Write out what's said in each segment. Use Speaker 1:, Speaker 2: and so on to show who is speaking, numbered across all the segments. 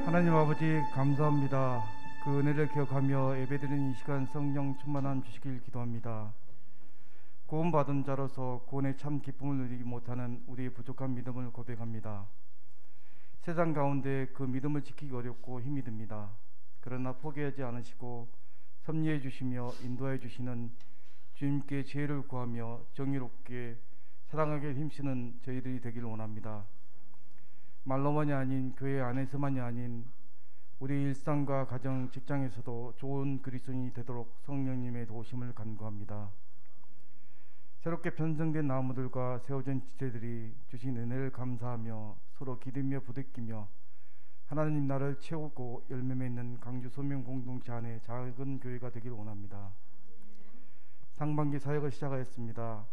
Speaker 1: 하나님 아버지 감사합니다. 그 은혜를 기억하며 예배드리는 이 시간 성령 충만함 주시길 기도합니다. 구원받은 자로서 구원의 참 기쁨을 누리지 못하는 우리의 부족한 믿음을 고백합니다. 세상 가운데 그 믿음을 지키기 어렵고 힘이 듭니다. 그러나 포기하지 않으시고 섭리해 주시며 인도해 주시는 주님께 지혜를 구하며 정의롭게 사랑하게 힘쓰는 저희들이 되기를 원합니다. 말로만이 아닌 교회 안에서만이 아닌 우리 일상과 가정, 직장에서도 좋은 그리스도인이 되도록 성령님의 도우심을 간구합니다. 새롭게 편성된 나무들과 세워진 지체들이 주신 은혜를 감사하며 서로 기대며 부대끼며 하나님 나라를 채우고 열매 맺는 강주 소명 공동체 안에 작은 교회가 되기를 원합니다. 상반기 사역을 시작하였습니다.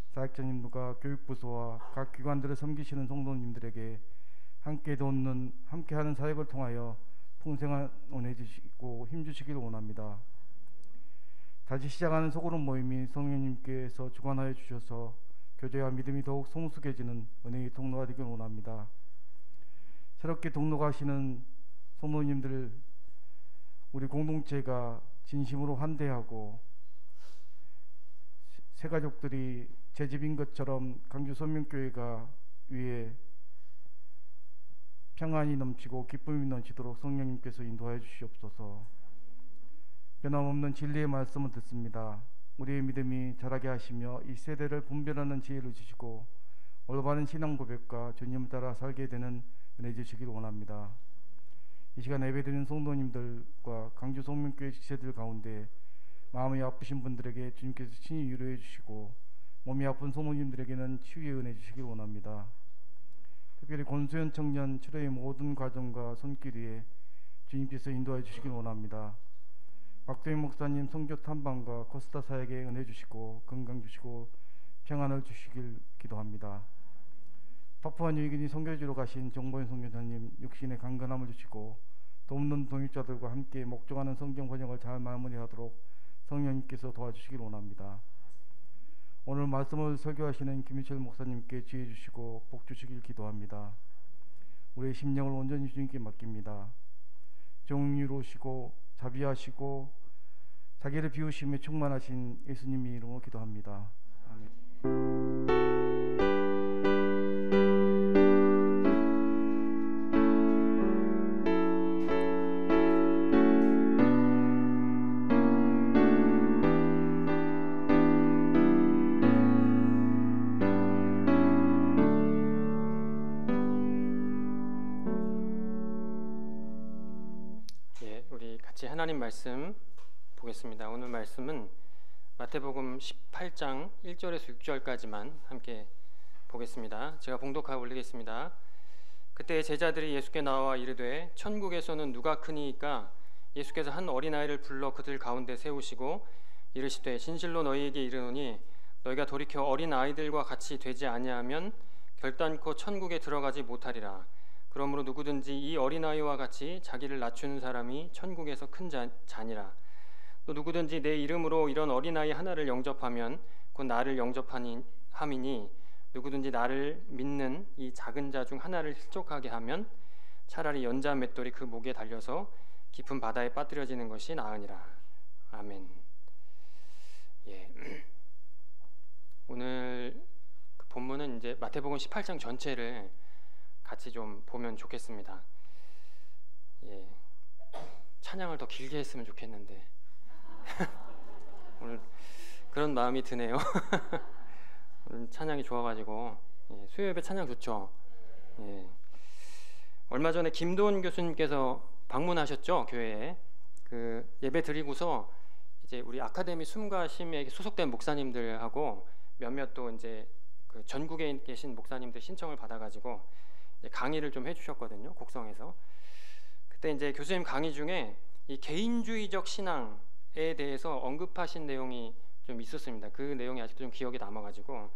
Speaker 1: 사역자님들과 교육부서와 각 기관들을 섬기시는 성도님들에게 함께 돕는 함께하는 사역을 통하여 풍성한 은혜 주시고 힘 주시기를 원합니다. 다시 시작하는 소그룹 모임이 성령님께서 주관하여 주셔서 교제와 믿음이 더욱 성숙해지는 은혜의 통로가 되기를 원합니다. 새롭게 동로가시는 성도님들 우리 공동체가 진심으로 환대하고 새 가족들이 제 집인 것처럼 강주 선명교회가 위에 평안이 넘치고 기쁨이 넘치도록 성령님께서 인도하여 주시옵소서. 변함없는 진리의 말씀을 듣습니다. 우리의 믿음이 자라게 하시며 이 세대를 분별하는 지혜를 주시고 올바른 신앙 고백과 주님을 따라 살게 되는 은혜 주시기를 원합니다. 이 시간 예배드리는 성도님들과 강주 성명교회 지체들 가운데 마음이 아프신 분들에게 주님께서 친히 위로해 주시고 몸이 아픈 성도님들에게는 치유의 은혜 주시기를 원합니다. 특별히 권수현 청년 치료의 모든 과정과 손길 위에 주님께서 인도해 주시길 원합니다. 박도희 목사님 성교 탐방과 코스타 사역에 은혜 주시고 건강 주시고 평안을 주시길 기도합니다. 파푸아 뉴기니 선교지로 가신 정보현 선교사님 육신의 강건함을 주시고 돕는 동역자들과 함께 목적하는 성경 번역을 잘 마무리하도록 성령님께서 도와주시길 원합니다. 오늘 말씀을 설교하시는 김희철 목사님께 지혜 주시고 복 주시길 기도합니다. 우리의 심령을 온전히 주님께 맡깁니다. 정의로우시고 자비하시고 자기를 비우심에 충만하신 예수님의 이름으로 기도합니다. 아멘.
Speaker 2: 하나님 말씀 보겠습니다. 오늘 말씀은 마태복음 18장 1절에서 6절까지만 함께 보겠습니다. 제가 봉독하고 올리겠습니다. 그때 제자들이 예수께 나와 이르되 천국에서는 누가 크니이까? 예수께서 한 어린아이를 불러 그들 가운데 세우시고 이르시되 진실로 너희에게 이르노니 너희가 돌이켜 어린아이들과 같이 되지 아니하면 결단코 천국에 들어가지 못하리라. 그러므로 누구든지 이 어린아이와 같이 자기를 낮추는 사람이 천국에서 큰 자니라. 또 누구든지 내 이름으로 이런 어린아이 하나를 영접하면 곧 나를 영접함이니 누구든지 나를 믿는 이 작은 자 중 하나를 실족하게 하면 차라리 연자 맷돌이 그 목에 달려서 깊은 바다에 빠뜨려지는 것이 나으니라. 아멘. 오늘 그 본문은 이제 마태복음 18장 전체를 같이 좀 보면 좋겠습니다. 찬양을 더 길게 했으면 좋겠는데 오늘 그런 마음이 드네요. 오늘 찬양이 좋아가지고 수요 예배 찬양 좋죠. 얼마 전에 김도원 교수님께서 방문하셨죠, 교회에. 그 예배 드리고서 이제 우리 아카데미 숨과 쉼에 소속된 목사님들하고 몇몇 또 이제 그 전국에 계신 목사님들 신청을 받아가지고 강의를 좀 해주셨거든요, 곡성에서. 그때 이제 교수님 강의 중에 이 개인주의적 신앙에 대해서 언급하신 내용이 좀 있었습니다. 그 내용이 아직도 좀 기억에 남아가지고,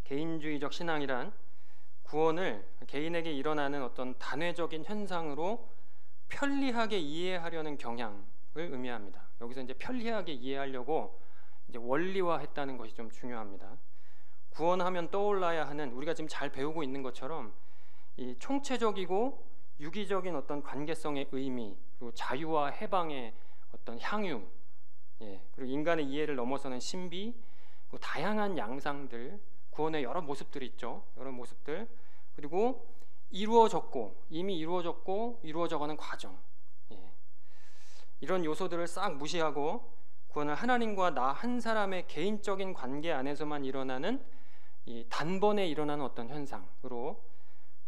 Speaker 2: 개인주의적 신앙이란 구원을 개인에게 일어나는 어떤 단회적인 현상으로 편리하게 이해하려는 경향을 의미합니다. 여기서 이제 편리하게 이해하려고 이제 원리화했다는 것이 좀 중요합니다. 구원하면 떠올라야 하는, 우리가 지금 잘 배우고 있는 것처럼 이 총체적이고 유기적인 어떤 관계성의 의미, 그리고 자유와 해방의 어떤 향유, 그리고 인간의 이해를 넘어서는 신비, 그리고 다양한 양상들, 구원의 여러 모습들이 있죠. 여러 모습들, 그리고 이미 이루어졌고 이루어져가는 과정, 이런 요소들을 싹 무시하고 구원은 하나님과 나 한 사람의 개인적인 관계 안에서만 일어나는 이 단번에 일어나는 어떤 현상으로,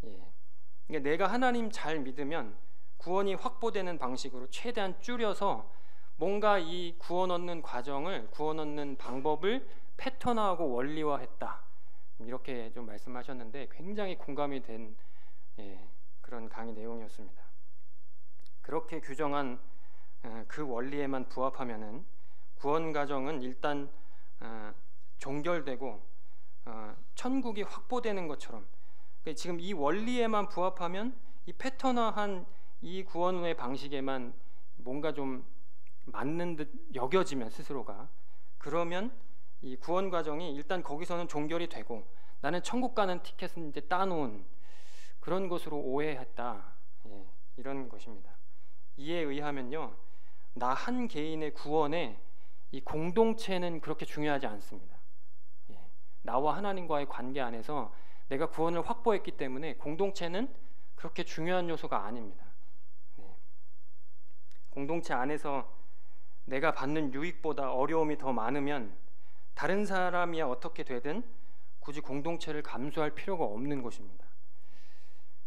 Speaker 2: 그러니까 내가 하나님 잘 믿으면 구원이 확보되는 방식으로 최대한 줄여서 뭔가 이 구원 얻는 과정을, 구원 얻는 방법을 패턴화하고 원리화했다, 이렇게 좀 말씀하셨는데 굉장히 공감이 된 그런 강의 내용이었습니다. 그렇게 규정한 그 원리에만 부합하면은 구원 과정은 일단 종결되고 천국이 확보되는 것처럼, 지금 이 원리에만 부합하면 이 패턴화한 이 구원 후의 방식에만 뭔가 좀 맞는 듯 여겨지면 스스로가, 그러면 이 구원 과정이 일단 거기서는 종결이 되고 나는 천국 가는 티켓은 이제 따놓은 그런 것으로 오해했다, 이런 것입니다. 이에 의하면요, 나 한 개인의 구원에 이 공동체는 그렇게 중요하지 않습니다. 나와 하나님과의 관계 안에서 내가 구원을 확보했기 때문에 공동체는 그렇게 중요한 요소가 아닙니다. 공동체 안에서 내가 받는 유익보다 어려움이 더 많으면 다른 사람이야 어떻게 되든 굳이 공동체를 감수할 필요가 없는 것입니다.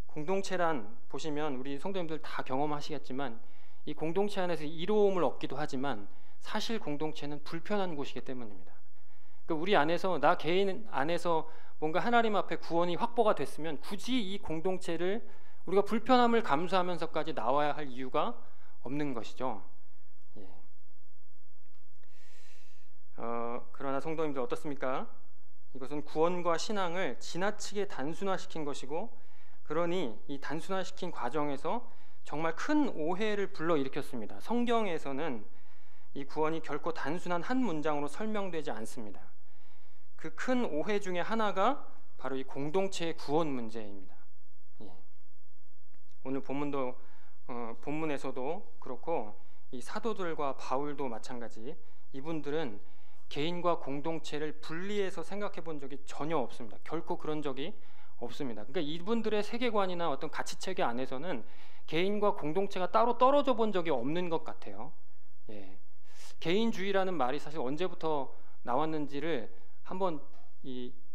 Speaker 2: 공동체란, 보시면 우리 성도님들 다 경험하시겠지만 이 공동체 안에서 이로움을 얻기도 하지만 사실 공동체는 불편한 곳이기 때문입니다. 그러니까 우리 안에서, 나 개인 안에서 뭔가 하나님 앞에 구원이 확보가 됐으면 굳이 이 공동체를 우리가 불편함을 감수하면서까지 나와야 할 이유가 없는 것이죠. 그러나 성도님들 어떻습니까? 이것은 구원과 신앙을 지나치게 단순화시킨 것이고, 그러니 이 단순화시킨 과정에서 정말 큰 오해를 불러일으켰습니다. 성경에서는 이 구원이 결코 단순한 한 문장으로 설명되지 않습니다. 그 큰 오해 중에 하나가 바로 이 공동체의 구원 문제입니다. 오늘 본문에서도 그렇고 이 사도들과 바울도 마찬가지, 이분들은 개인과 공동체를 분리해서 생각해 본 적이 전혀 없습니다. 결코 그런 적이 없습니다. 그러니까 이분들의 세계관이나 어떤 가치체계 안에서는 개인과 공동체가 따로 떨어져 본 적이 없는 것 같아요. 개인주의라는 말이 사실 언제부터 나왔는지를 한번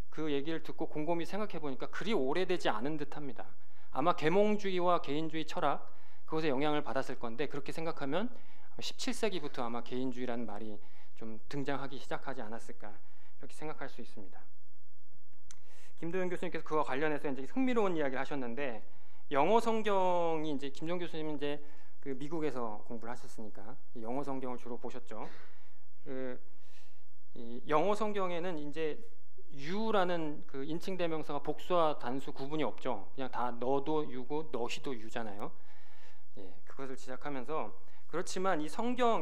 Speaker 2: 그 얘기를 듣고 곰곰이 생각해 보니까 그리 오래되지 않은 듯합니다. 아마 계몽주의와 개인주의 철학, 그것에 영향을 받았을 건데, 그렇게 생각하면 17세기부터 아마 개인주의라는 말이 좀 등장하기 시작하지 않았을까, 이렇게 생각할 수 있습니다. 김도현 교수님께서 그와 관련해서 이제 흥미로운 이야기를 하셨는데, 영어 성경이 이제 김정 교수님은 이제 그 미국에서 공부를 하셨으니까 영어 성경을 주로 보셨죠. 이 영어 성경에는 이제 you라는 그 인칭 대명사가 복수와 단수 구분이 없죠. 그냥 다 너도 you고 너희도 you잖아요. 그것을 지적하면서, 그렇지만 이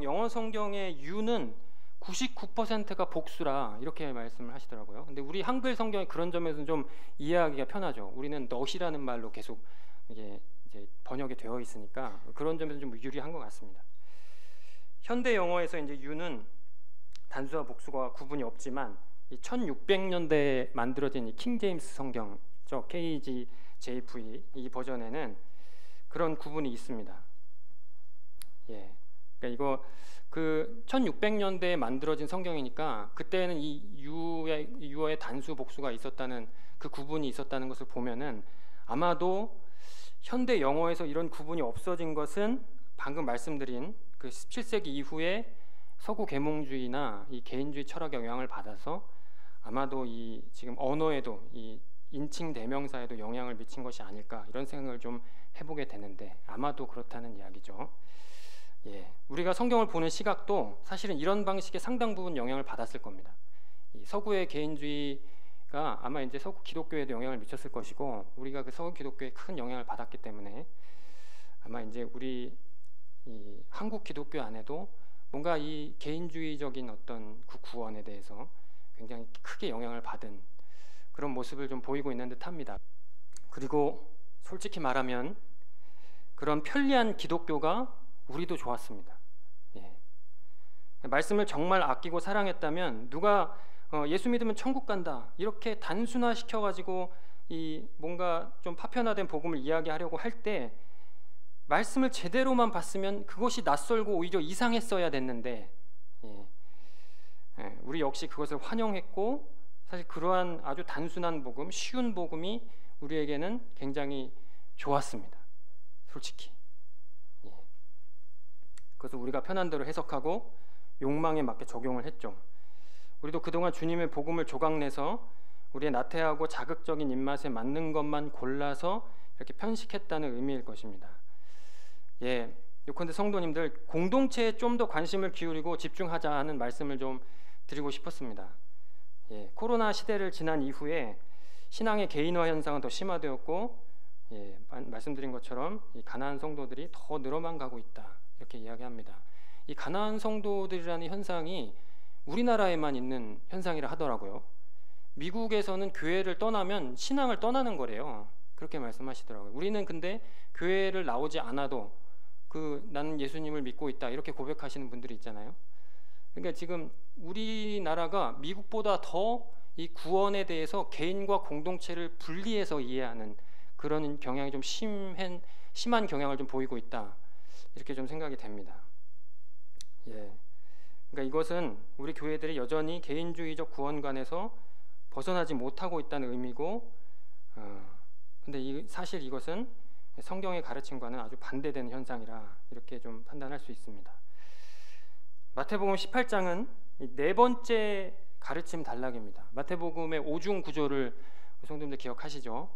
Speaker 2: 영어 성경의 you는 99%가 복수라, 이렇게 말씀을 하시더라고요. 근데 우리 한글 성경이 그런 점에서는 좀 이해하기가 편하죠. 우리는 너희라는 말로 계속 이게 이제 번역이 되어 있으니까 그런 점에서 좀 유리한 것 같습니다. 현대 영어에서 이제 you는 단수와 복수가 구분이 없지만 이 1600년대에 만들어진 이 킹 제임스 성경죠, KJV 이 버전에는 그런 구분이 있습니다. 그러니까 이거 그 1600년대에 만들어진 성경이니까 그때는 이 유어의 단수 복수가 있었다는, 그 구분이 있었다는 것을 보면은 아마도 현대 영어에서 이런 구분이 없어진 것은 방금 말씀드린 그 17세기 이후에 서구 계몽주의나 이 개인주의 철학의 영향을 받아서 아마도 이 지금 언어에도 이 인칭 대명사에도 영향을 미친 것이 아닐까, 이런 생각을 좀 해보게 되는데, 아마도 그렇다는 이야기죠. 우리가 성경을 보는 시각도 사실은 이런 방식의 상당 부분 영향을 받았을 겁니다. 이 서구의 개인주의가 아마 이제 서구 기독교에도 영향을 미쳤을 것이고, 우리가 그 서구 기독교에 큰 영향을 받았기 때문에 아마 이제 우리 이 한국 기독교 안에도 뭔가 이 개인주의적인 어떤 구원에 대해서 굉장히 크게 영향을 받은 그런 모습을 좀 보이고 있는 듯합니다. 그리고 솔직히 말하면 그런 편리한 기독교가 우리도 좋았습니다. 예. 말씀을 정말 아끼고 사랑했다면 누가 예수 믿으면 천국 간다 이렇게 단순화시켜가지고 이 뭔가 좀 파편화된 복음을 이야기하려고 할 때 말씀을 제대로만 봤으면 그것이 낯설고 오히려 이상했어야 됐는데 우리 역시 그것을 환영했고 사실 그러한 아주 단순한 복음, 쉬운 복음이 우리에게는 굉장히 좋았습니다. 솔직히 그것을 우리가 편한 대로 해석하고 욕망에 맞게 적용을 했죠. 우리도 그동안 주님의 복음을 조각내서 우리의 나태하고 자극적인 입맛에 맞는 것만 골라서 이렇게 편식했다는 의미일 것입니다. 요컨대 성도님들 공동체에 좀 더 관심을 기울이고 집중하자 하는 말씀을 좀 드리고 싶었습니다. 코로나 시대를 지난 이후에 신앙의 개인화 현상은 더 심화되었고 말씀드린 것처럼 이 가난한 성도들이 더 늘어만 가고 있다 이렇게 이야기합니다. 이 가난한 성도들이라는 현상이 우리나라에만 있는 현상이라 하더라고요. 미국에서는 교회를 떠나면 신앙을 떠나는 거래요. 그렇게 말씀하시더라고요. 우리는 근데 교회를 나오지 않아도 나는 예수님을 믿고 있다 이렇게 고백하시는 분들이 있잖아요. 그러니까 지금 우리나라가 미국보다 더 이 구원에 대해서 개인과 공동체를 분리해서 이해하는 그런 경향이 좀 심한 경향을 좀 보이고 있다 이렇게 좀 생각이 됩니다. 그러니까 이것은 우리 교회들이 여전히 개인주의적 구원관에서 벗어나지 못하고 있다는 의미고, 근데 사실 이것은 성경의 가르침과는 아주 반대되는 현상이라 이렇게 좀 판단할 수 있습니다. 마태복음 18장은 네 번째 가르침 단락입니다. 마태복음의 오중 구조를 성도님들 기억하시죠?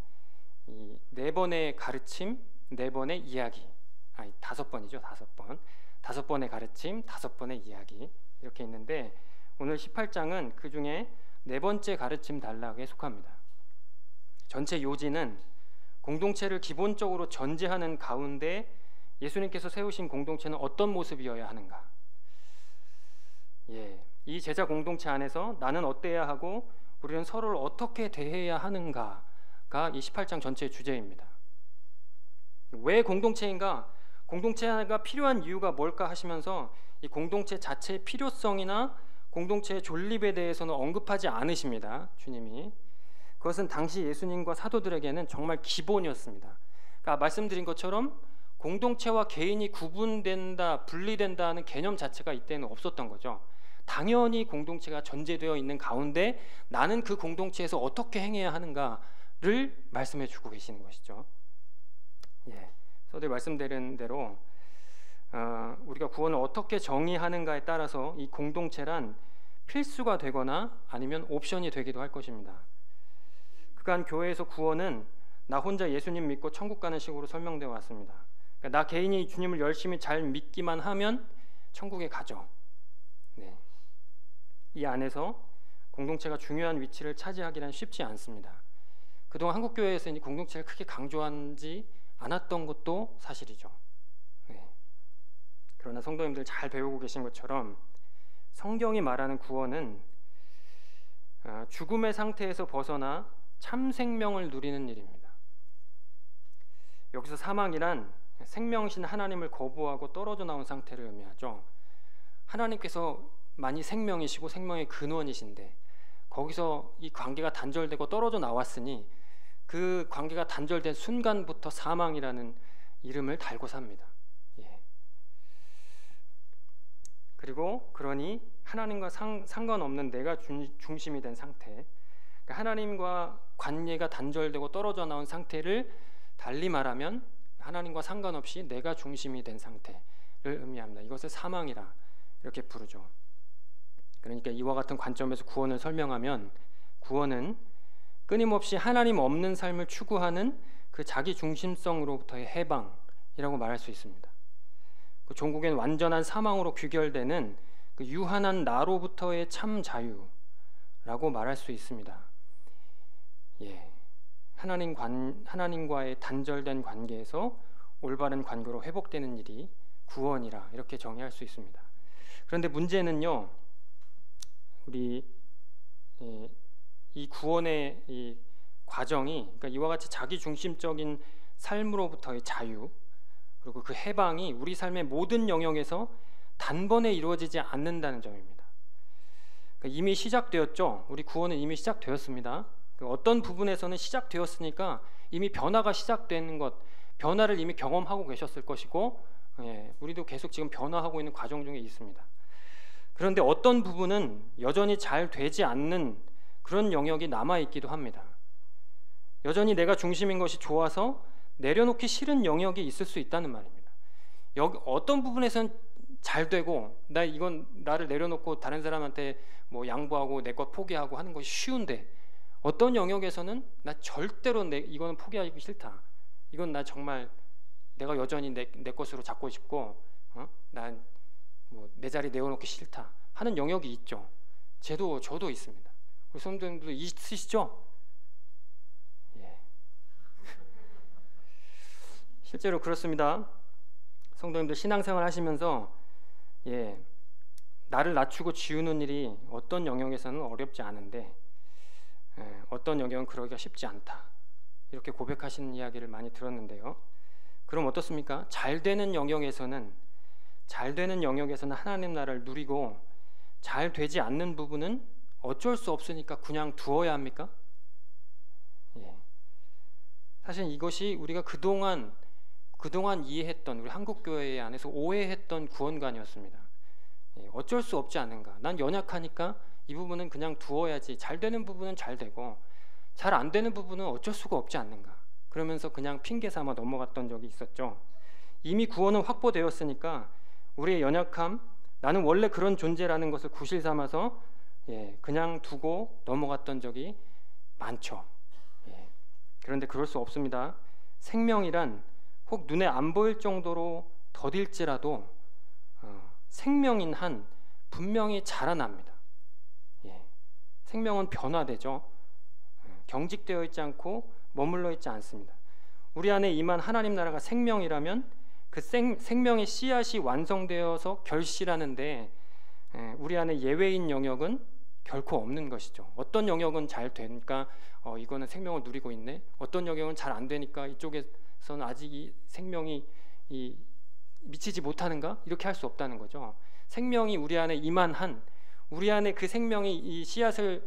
Speaker 2: 이 네 번의 가르침, 네 번의 이야기, 5번이죠. 5번. 5번의 가르침, 5번의 이야기 이렇게 있는데 오늘 18장은 그 중에 네 번째 가르침 단락에 속합니다. 전체 요지는 공동체를 기본적으로 전제하는 가운데 예수님께서 세우신 공동체는 어떤 모습이어야 하는가? 이 제자 공동체 안에서 나는 어때야 하고 우리는 서로를 어떻게 대해야 하는가가 이 18장 전체의 주제입니다. 왜 공동체인가? 공동체가 필요한 이유가 뭘까 하시면서 이 공동체 자체의 필요성이나 공동체의 존립에 대해서는 언급하지 않으십니다. 주님이. 그것은 당시 예수님과 사도들에게는 정말 기본이었습니다. 그러니까 말씀드린 것처럼 공동체와 개인이 구분된다, 분리된다 하는 개념 자체가 이때는 없었던 거죠. 당연히 공동체가 전제되어 있는 가운데 나는 그 공동체에서 어떻게 행해야 하는가를 말씀해 주고 계시는 것이죠. 서두에 말씀드린 대로 우리가 구원을 어떻게 정의하는가에 따라서 이 공동체란 필수가 되거나 아니면 옵션이 되기도 할 것입니다. 그간 교회에서 구원은 나 혼자 예수님 믿고 천국 가는 식으로 설명되어 왔습니다. 그러니까 나 개인이 주님을 열심히 잘 믿기만 하면 천국에 가죠. 이 안에서 공동체가 중요한 위치를 차지하기란 쉽지 않습니다. 그동안 한국교회에서 이 공동체를 크게 강조하지 않았던 것도 사실이죠. 그러나 성도님들 잘 배우고 계신 것처럼 성경이 말하는 구원은 죽음의 상태에서 벗어나 참 생명을 누리는 일입니다. 여기서 사망이란 생명이신 하나님을 거부하고 떨어져 나온 상태를 의미하죠. 하나님께서 만이 생명이시고 생명의 근원이신데 거기서 이 관계가 단절되고 떨어져 나왔으니 그 관계가 단절된 순간부터 사망이라는 이름을 달고 삽니다. 그리고 그러니 하나님과 상관없는 내가 중심이 된 상태, 그러니까 하나님과 관계가 단절되고 떨어져 나온 상태를 달리 말하면 하나님과 상관없이 내가 중심이 된 상태를 의미합니다. 이것을 사망이라 이렇게 부르죠. 그러니까 이와 같은 관점에서 구원을 설명하면 구원은 끊임없이 하나님 없는 삶을 추구하는 그 자기 중심성으로부터의 해방이라고 말할 수 있습니다. 그 종국엔 완전한 사망으로 귀결되는 그 유한한 나로부터의 참 자유라고 말할 수 있습니다. 하나님과의 단절된 관계에서 올바른 관계로 회복되는 일이 구원이라 이렇게 정의할 수 있습니다. 그런데 문제는요, 우리 이 구원의 이 과정이, 그러니까 이와 같이 자기 중심적인 삶으로부터의 자유, 그리고 그 해방이 우리 삶의 모든 영역에서 단번에 이루어지지 않는다는 점입니다. 그러니까 이미 시작되었죠. 우리 구원은 이미 시작되었습니다. 어떤 부분에서는 시작되었으니까 이미 변화가 시작되는 것, 변화를 이미 경험하고 계셨을 것이고, 우리도 계속 지금 변화하고 있는 과정 중에 있습니다. 그런데 어떤 부분은 여전히 잘 되지 않는 그런 영역이 남아있기도 합니다. 여전히 내가 중심인 것이 좋아서 내려놓기 싫은 영역이 있을 수 있다는 말입니다. 어떤 부분에서는 잘 되고 이건 나를 내려놓고 다른 사람한테 뭐 양보하고 내 것 포기하고 하는 것이 쉬운데, 어떤 영역에서는 나 절대로 이거는 포기하기 싫다, 이건 나 정말 내가 여전히 내 것으로 잡고 싶고, 난 뭐 내 자리 내어놓기 싫다 하는 영역이 있죠. 저도 있습니다. 우리 성도님도 있으시죠? 예. 실제로 그렇습니다. 성도님들 신앙생활 하시면서 나를 낮추고 지우는 일이 어떤 영역에서는 어렵지 않은데, 어떤 영역은 그러기가 쉽지 않다, 이렇게 고백하시는 이야기를 많이 들었는데요. 그럼 어떻습니까? 잘 되는 영역에서는 하나님 나라를 누리고, 잘 되지 않는 부분은 어쩔 수 없으니까 그냥 두어야 합니까? 사실 이것이 우리가 그동안 이해했던, 우리 한국교회 안에서 오해했던 구원관이었습니다. 어쩔 수 없지 않은가, 난 연약하니까 이 부분은 그냥 두어야지, 잘 되는 부분은 잘 되고 잘 안 되는 부분은 어쩔 수가 없지 않는가, 그러면서 그냥 핑계 삼아 넘어갔던 적이 있었죠. 이미 구원은 확보되었으니까 우리의 연약함, 나는 원래 그런 존재라는 것을 구실 삼아서 그냥 두고 넘어갔던 적이 많죠. 그런데 그럴 수 없습니다. 생명이란 혹 눈에 안 보일 정도로 더딜지라도 생명인 한 분명히 자라납니다. 생명은 변화되죠. 경직되어 있지 않고 머물러 있지 않습니다. 우리 안에 임한 하나님 나라가 생명이라면 그 생명의 씨앗이 완성되어서 결실하는데, 우리 안에 예외인 영역은 결코 없는 것이죠. 어떤 영역은 잘 되니까 이거는 생명을 누리고 있네, 어떤 영역은 잘 안 되니까 이쪽에서는 아직 이 생명이 미치지 못하는가, 이렇게 할 수 없다는 거죠. 생명이 우리 안에 임한 한, 우리 안에 그 생명이 이 씨앗을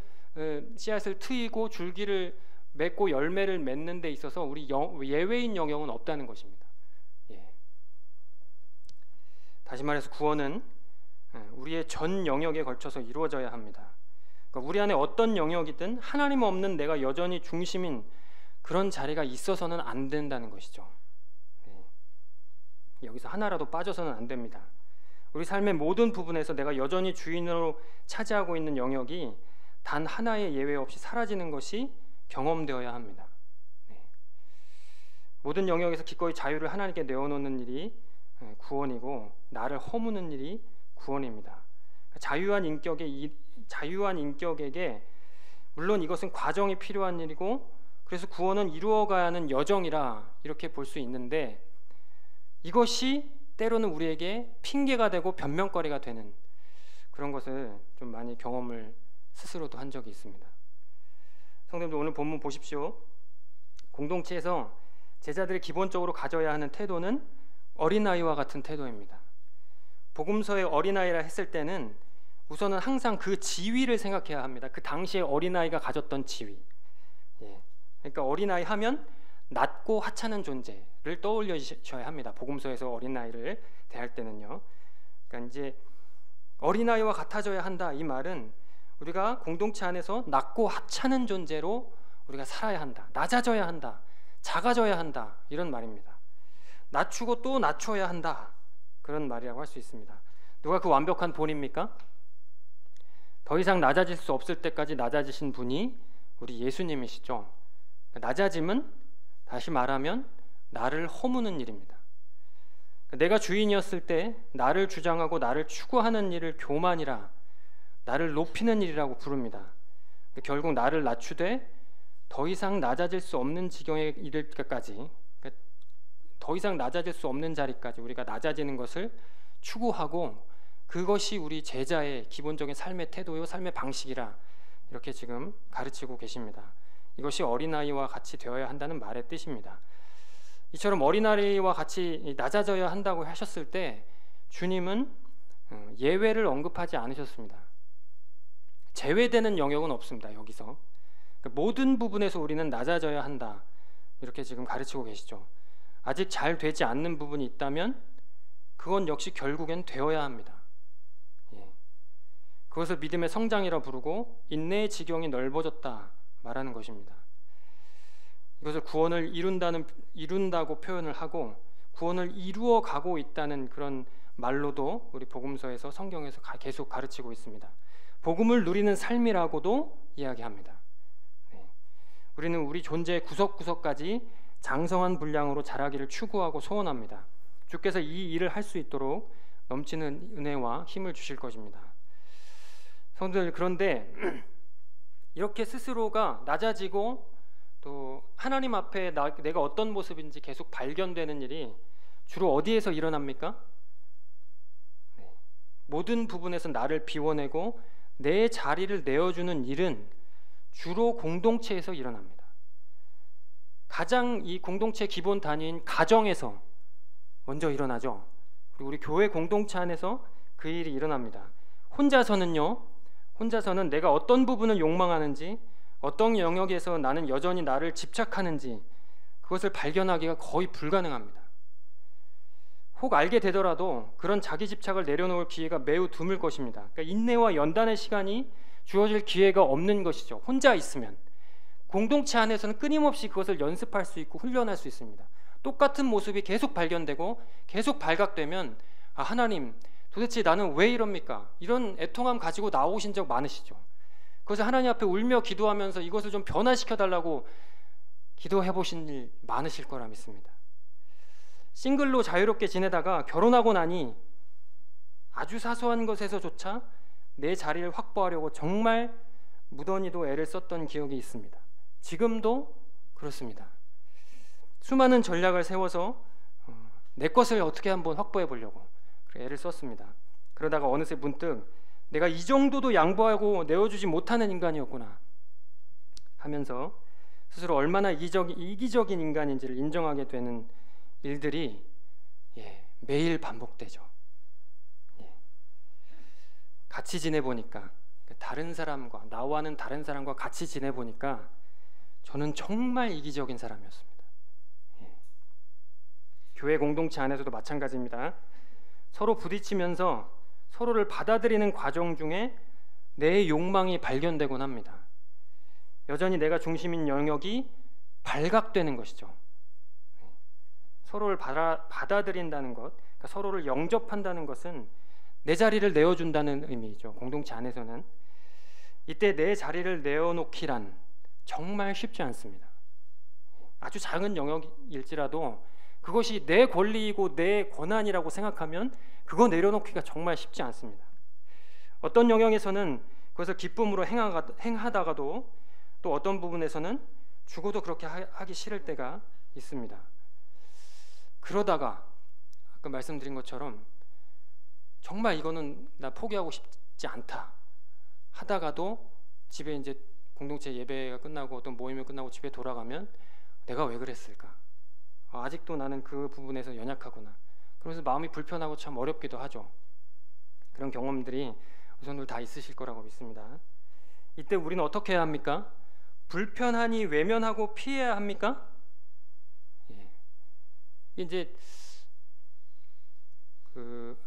Speaker 2: 트이고 줄기를 맺고 열매를 맺는 데 있어서 우리 예외인 영역은 없다는 것입니다. 다시 말해서 구원은 우리의 전 영역에 걸쳐서 이루어져야 합니다. 그러니까 우리 안에 어떤 영역이든 하나님 없는 내가 여전히 중심인 그런 자리가 있어서는 안 된다는 것이죠. 여기서 하나라도 빠져서는 안 됩니다. 우리 삶의 모든 부분에서 내가 여전히 주인으로 차지하고 있는 영역이 단 하나의 예외 없이 사라지는 것이 경험되어야 합니다. 모든 영역에서 기꺼이 자유를 하나님께 내어놓는 일이 구원이고, 나를 허무는 일이 구원입니다. 자유한 인격에게 물론 이것은 과정이 필요한 일이고, 그래서 구원은 이루어가야 하는 여정이라 이렇게 볼 수 있는데, 이것이 때로는 우리에게 핑계가 되고 변명거리가 되는 그런 것을 좀 많이 경험을 스스로도 한 적이 있습니다. 성도님들, 오늘 본문 보십시오. 공동체에서 제자들이 기본적으로 가져야 하는 태도는 어린아이와 같은 태도입니다. 복음서의 어린아이라 했을 때는 우선은 항상 그 지위를 생각해야 합니다. 그 당시에 어린아이가 가졌던 지위. 그러니까 어린아이 하면 낮고 하찮은 존재를 떠올려셔야 합니다. 복음서에서 어린아이를 대할 때는요. 그러니까 이제 어린아이와 같아져야 한다, 이 말은 우리가 공동체 안에서 낮고 하찮은 존재로 우리가 살아야 한다, 낮아져야 한다, 작아져야 한다, 이런 말입니다. 낮추고 또 낮춰야 한다, 그런 말이라고 할 수 있습니다. 누가 그 완벽한 본입니까? 더 이상 낮아질 수 없을 때까지 낮아지신 분이 우리 예수님이시죠. 낮아짐은 다시 말하면 나를 허무는 일입니다. 내가 주인이었을 때 나를 주장하고 나를 추구하는 일을 교만이라, 나를 높이는 일이라고 부릅니다. 결국 나를 낮추되 더 이상 낮아질 수 없는 지경에 이를 때까지, 더 이상 낮아질 수 없는 자리까지 우리가 낮아지는 것을 추구하고, 그것이 우리 제자의 기본적인 삶의 태도요, 삶의 방식이라 이렇게 지금 가르치고 계십니다. 이것이 어린아이와 같이 되어야 한다는 말의 뜻입니다. 이처럼 어린아이와 같이 낮아져야 한다고 하셨을 때 주님은 예외를 언급하지 않으셨습니다. 제외되는 영역은 없습니다. 여기서 그러니까 모든 부분에서 우리는 낮아져야 한다, 이렇게 지금 가르치고 계시죠. 아직 잘 되지 않는 부분이 있다면 그건 역시 결국엔 되어야 합니다. 그것을 믿음의 성장이라 부르고 인내의 지경이 넓어졌다 말하는 것입니다. 이것을 구원을 이룬다고 표현을 하고 구원을 이루어 가고 있다는 그런 말로도 우리 복음서에서 성경에서 계속 가르치고 있습니다. 복음을 누리는 삶이라고도 이야기합니다. 우리는 우리 존재의 구석구석까지 장성한 분량으로 자라기를 추구하고 소원합니다. 주께서 이 일을 할 수 있도록 넘치는 은혜와 힘을 주실 것입니다. 성도들, 그런데 이렇게 스스로가 낮아지고 또 하나님 앞에 내가 어떤 모습인지 계속 발견되는 일이 주로 어디에서 일어납니까? 모든 부분에서 나를 비워내고 내 자리를 내어주는 일은 주로 공동체에서 일어납니다. 가장 이 공동체 기본 단위인 가정에서 먼저 일어나죠. 그리고 우리 교회 공동체 안에서 그 일이 일어납니다. 혼자서는 내가 어떤 부분을 욕망하는지, 어떤 영역에서 나는 여전히 나를 집착하는지 그것을 발견하기가 거의 불가능합니다. 혹 알게 되더라도 그런 자기 집착을 내려놓을 기회가 매우 드물 것입니다. 그러니까 인내와 연단의 시간이 주어질 기회가 없는 것이죠. 혼자 있으면. 공동체 안에서는 끊임없이 그것을 연습할 수 있고 훈련할 수 있습니다. 똑같은 모습이 계속 발견되고 계속 발각되면 하나님, 도대체 나는 왜 이럽니까? 이런 애통함 가지고 나오신 적 많으시죠. 그래서 하나님 앞에 울며 기도하면서 이것을 좀 변화시켜 달라고 기도해 보신 일 많으실 거라 믿습니다. 싱글로 자유롭게 지내다가 결혼하고 나니 아주 사소한 것에서조차 내 자리를 확보하려고 정말 무던히도 애를 썼던 기억이 있습니다. 지금도 그렇습니다. 수많은 전략을 세워서 내 것을 어떻게 한번 확보해 보려고 애를 썼습니다. 그러다가 어느새 문득 내가 이 정도도 양보하고 내어주지 못하는 인간이었구나 하면서 스스로 얼마나 이기적인 인간인지를 인정하게 되는 일들이 매일 반복되죠. 같이 지내보니까 나와는 다른 사람과 같이 지내보니까 저는 정말 이기적인 사람이었습니다. 교회 공동체 안에서도 마찬가지입니다. 서로 부딪히면서 서로를 받아들이는 과정 중에 내 욕망이 발견되곤 합니다. 여전히 내가 중심인 영역이 발각되는 것이죠. 서로를 받아들인다는 것, 그러니까 서로를 영접한다는 것은 내 자리를 내어준다는 의미죠. 공동체 안에서는. 이때 내 자리를 내어놓기란 정말 쉽지 않습니다. 아주 작은 영역일지라도 그것이 내 권리이고 내 권한이라고 생각하면 그거 내려놓기가 정말 쉽지 않습니다. 어떤 영역에서는 그것을 기쁨으로 행하다가도 또 어떤 부분에서는 죽어도 그렇게 하기 싫을 때가 있습니다. 그러다가 아까 말씀드린 것처럼 정말 이거는 나 포기하고 싶지 않다 하다가도 집에 이제 공동체 예배가 끝나고 어떤 모임이 끝나고 집에 돌아가면 내가 왜 그랬을까? 아직도 나는 그 부분에서 연약하구나. 그래서 마음이 불편하고 참 어렵기도 하죠. 그런 경험들이 우선들 다 있으실 거라고 믿습니다. 이때 우리는 어떻게 해야 합니까? 불편하니 외면하고 피해야 합니까? 이제 그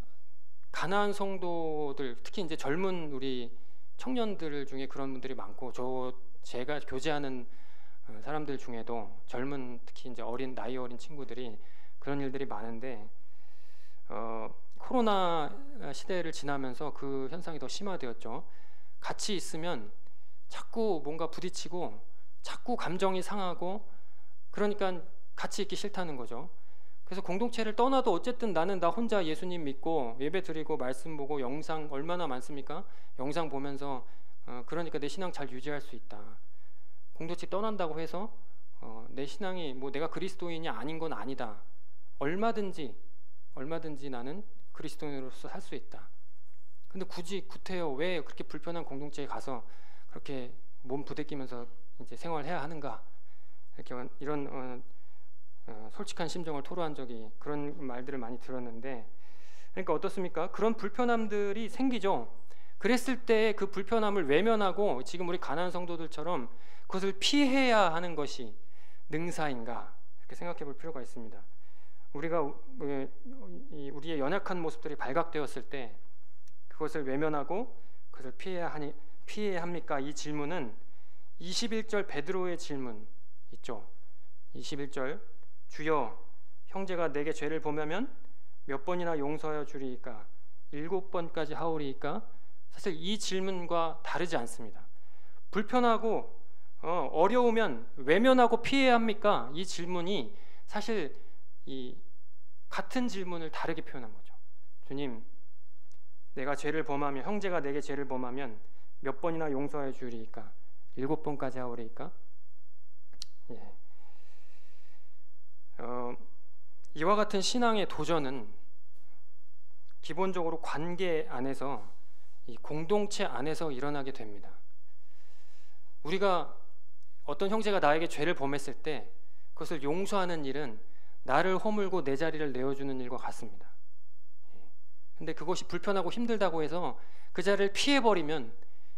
Speaker 2: 가나안 성도들, 특히 이제 젊은 우리 청년들 중에 그런 분들이 많고, 제가 교제하는 사람들 중에도 젊은, 특히 이제 나이 어린 친구들이 그런 일들이 많은데 코로나 시대를 지나면서 그 현상이 더 심화되었죠. 같이 있으면 자꾸 뭔가 부딪히고 자꾸 감정이 상하고, 그러니까 같이 있기 싫다는 거죠. 그래서 공동체를 떠나도 어쨌든 나 혼자 예수님 믿고 예배 드리고 말씀 보고 영상 얼마나 많습니까? 영상 보면서 그러니까 내 신앙 잘 유지할 수 있다. 공동체 떠난다고 해서 내 신앙이 뭐 내가 그리스도인이 아닌 건 아니다. 얼마든지 나는 그리스도인으로서 살 수 있다. 근데 굳이 구태여 왜 그렇게 불편한 공동체에 가서 그렇게 몸 부대끼면서 이제 생활해야 하는가? 이런 솔직한 심정을 토로한 적이, 그런 말들을 많이 들었는데, 그러니까 어떻습니까? 그런 불편함들이 생기죠. 그랬을 때 그 불편함을 외면하고 지금 우리 가난한 성도들처럼 그것을 피해야 하는 것이 능사인가, 이렇게 생각해 볼 필요가 있습니다. 우리가 우리의 연약한 모습들이 발각되었을 때 그것을 외면하고 그것을 피해야 합니까? 이 질문은 21절 베드로의 질문 있죠. 21절, 주여 형제가 내게 죄를 범하면 몇 번이나 용서하여 주리이까? 7번까지 하오리이까? 사실 이 질문과 다르지 않습니다. 불편하고 어려우면 외면하고 피해야 합니까? 이 질문이 사실 이 같은 질문을 다르게 표현한 거죠. 주님, 내가 죄를 범하면, 형제가 내게 죄를 범하면 몇 번이나 용서하여 주리이까? 7번까지 하오리이까? 예. 이와 같은 신앙의 도전은 기본적으로 관계 안에서, 이 공동체 안에서 일어나게 됩니다. 우리가 어떤 형제가 나에게 죄를 범했을 때 그것을 용서하는 일은 나를 허물고 내 자리를 내어주는 일과 같습니다. 근데 그것이 불편하고 힘들다고 해서 그 자리를 피해버리면,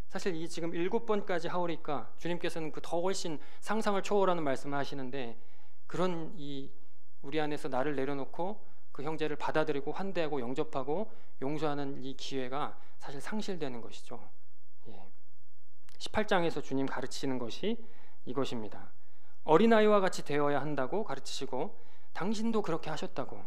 Speaker 2: 사실 이 지금 7번까지 하오리까, 주님께서는 그 더 훨씬 상상을 초월하는 말씀을 하시는데, 그런 이 우리 안에서 나를 내려놓고 그 형제를 받아들이고 환대하고 영접하고 용서하는 이 기회가 사실 상실되는 것이죠. 18장에서 주님 가르치시는 것이 이것입니다. 어린아이와 같이 되어야 한다고 가르치시고, 당신도 그렇게 하셨다고,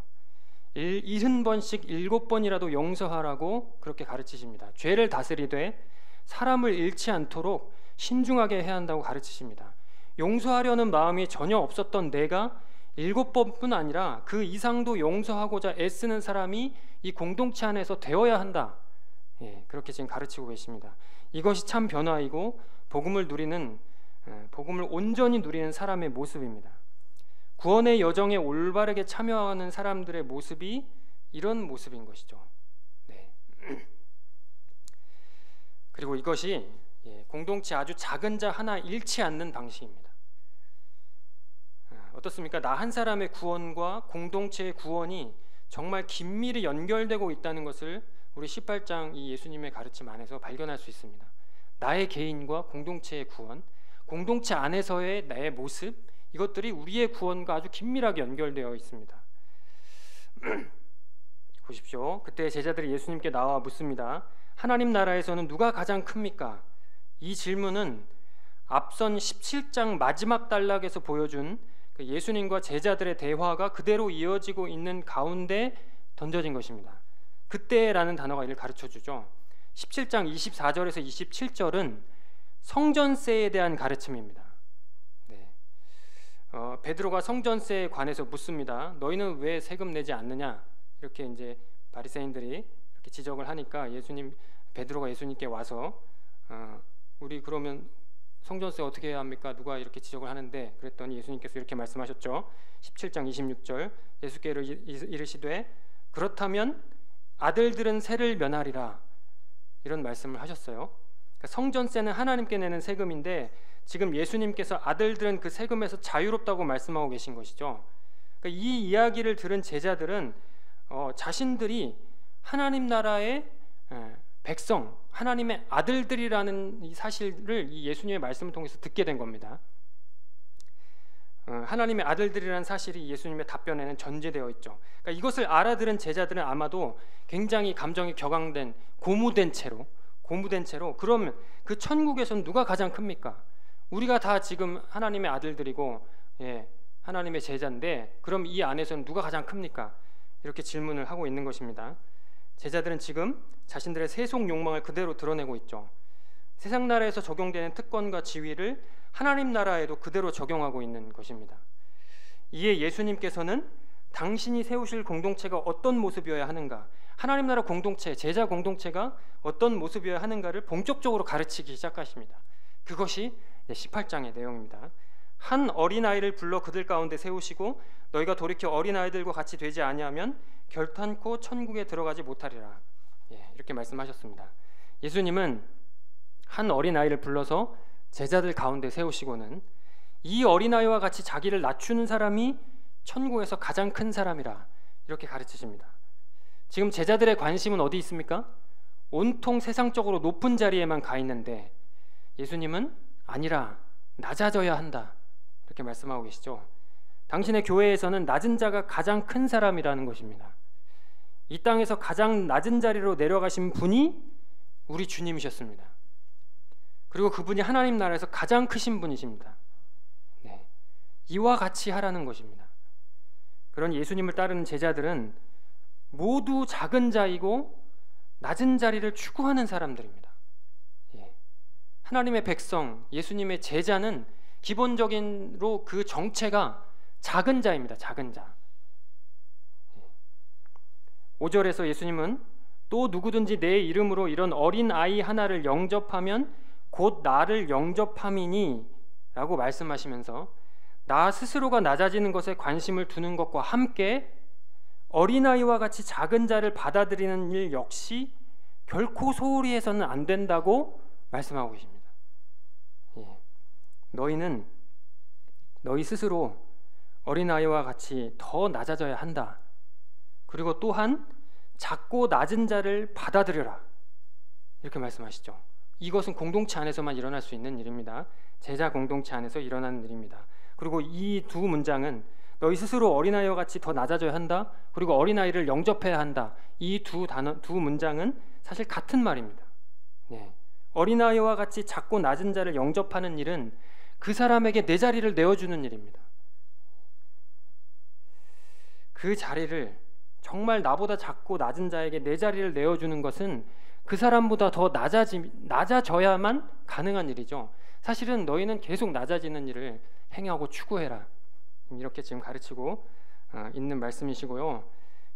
Speaker 2: 70번씩 7번이라도 용서하라고 그렇게 가르치십니다. 죄를 다스리되 사람을 잃지 않도록 신중하게 해야 한다고 가르치십니다. 용서하려는 마음이 전혀 없었던 내가 7번뿐 아니라 그 이상도 용서하고자 애쓰는 사람이 이 공동체 안에서 되어야 한다. 그렇게 지금 가르치고 계십니다. 이것이 참 변화이고 복음을 온전히 누리는 사람의 모습입니다. 구원의 여정에 올바르게 참여하는 사람들의 모습이 이런 모습인 것이죠. 네. 그리고 이것이 공동체 아주 작은 자 하나 잃지 않는 방식입니다. 어떻습니까? 나 한 사람의 구원과 공동체의 구원이 정말 긴밀히 연결되고 있다는 것을 우리 18장 이 예수님의 가르침 안에서 발견할 수 있습니다. 나의 개인과 공동체의 구원, 공동체 안에서의 나의 모습, 이것들이 우리의 구원과 아주 긴밀하게 연결되어 있습니다. 보십시오. 그때 제자들이 예수님께 나와 묻습니다. 하나님 나라에서는 누가 가장 큽니까? 이 질문은 앞선 17장 마지막 단락에서 보여준 그 예수님과 제자들의 대화가 그대로 이어지고 있는 가운데 던져진 것입니다. 그때라는 단어가 이를 가르쳐주죠. 17장 24절에서 27절은 성전세에 대한 가르침입니다. 베드로가 성전세에 관해서 묻습니다. 너희는 왜 세금 내지 않느냐? 이렇게 이제 바리새인들이 이렇게 지적을 하니까 베드로가 예수님께 와서 우리 그러면 성전세 어떻게 해야 합니까? 누가 이렇게 지적을 하는데, 그랬더니 예수님께서 이렇게 말씀하셨죠. 17장 26절, 예수께 이르시되 그렇다면 아들들은 세를 면하리라, 이런 말씀을 하셨어요. 그러니까 성전세는 하나님께 내는 세금인데 지금 예수님께서 아들들은 그 세금에서 자유롭다고 말씀하고 계신 것이죠. 그러니까 이 이야기를 들은 제자들은 자신들이 하나님 나라의 백성, 하나님의 아들들이라는 이 사실을 이 예수님의 말씀을 통해서 듣게 된 겁니다. 하나님의 아들들이라는 사실이 예수님의 답변에는 전제되어 있죠. 그러니까 이것을 알아들은 제자들은 아마도 굉장히 감정이 격앙된, 고무된 채로 그러면 그 천국에서는 누가 가장 큽니까? 우리가 다 지금 하나님의 아들들이고 하나님의 제자인데 그럼 이 안에서는 누가 가장 큽니까? 이렇게 질문을 하고 있는 것입니다. 제자들은 지금 자신들의 세속 욕망을 그대로 드러내고 있죠. 세상 나라에서 적용되는 특권과 지위를 하나님 나라에도 그대로 적용하고 있는 것입니다. 이에 예수님께서는 당신이 세우실 공동체가 어떤 모습이어야 하는가, 하나님 나라 공동체, 제자 공동체가 어떤 모습이어야 하는가를 본격적으로 가르치기 시작하십니다. 그것이 18장의 내용입니다. 한 어린아이를 불러 그들 가운데 세우시고 너희가 돌이켜 어린아이들과 같이 되지 아니하면 결탄코 천국에 들어가지 못하리라. 이렇게 말씀하셨습니다. 예수님은 한 어린아이를 불러서 제자들 가운데 세우시고는 이 어린아이와 같이 자기를 낮추는 사람이 천국에서 가장 큰 사람이라 이렇게 가르치십니다. 지금 제자들의 관심은 어디 있습니까? 온통 세상적으로 높은 자리에만 가 있는데 예수님은 아니라 낮아져야 한다 이렇게 말씀하고 계시죠. 당신의 교회에서는 낮은 자가 가장 큰 사람이라는 것입니다. 이 땅에서 가장 낮은 자리로 내려가신 분이 우리 주님이셨습니다. 그리고 그분이 하나님 나라에서 가장 크신 분이십니다. 네. 이와 같이 하라는 것입니다. 그런 예수님을 따르는 제자들은 모두 작은 자이고 낮은 자리를 추구하는 사람들입니다. 예. 하나님의 백성, 예수님의 제자는 기본적으로 그 정체가 작은 자입니다. 작은 자. 5절에서 예수님은 또 누구든지 내 이름으로 이런 어린 아이 하나를 영접하면 곧 나를 영접함이니 라고 말씀하시면서 나 스스로가 낮아지는 것에 관심을 두는 것과 함께 어린아이와 같이 작은 자를 받아들이는 일 역시 결코 소홀히 해서는 안 된다고 말씀하고 계십니다. 예. 너희는 너희 스스로 어린아이와 같이 더 낮아져야 한다. 그리고 또한 작고 낮은 자를 받아들여라 이렇게 말씀하시죠. 이것은 공동체 안에서만 일어날 수 있는 일입니다. 제자 공동체 안에서 일어나는 일입니다. 그리고 이 두 문장은 너희 스스로 어린아이와 같이 더 낮아져야 한다. 그리고 어린아이를 영접해야 한다. 이 두 문장은 사실 같은 말입니다. 네. 어린아이와 같이 작고 낮은 자를 영접하는 일은 그 사람에게 내 자리를 내어주는 일입니다. 그 자리를 정말 나보다 작고 낮은 자에게 내 자리를 내어주는 것은 그 사람보다 더 낮아져야만 가능한 일이죠. 사실은 너희는 계속 낮아지는 일을 행하고 추구해라 이렇게 지금 가르치고 있는 말씀이시고요.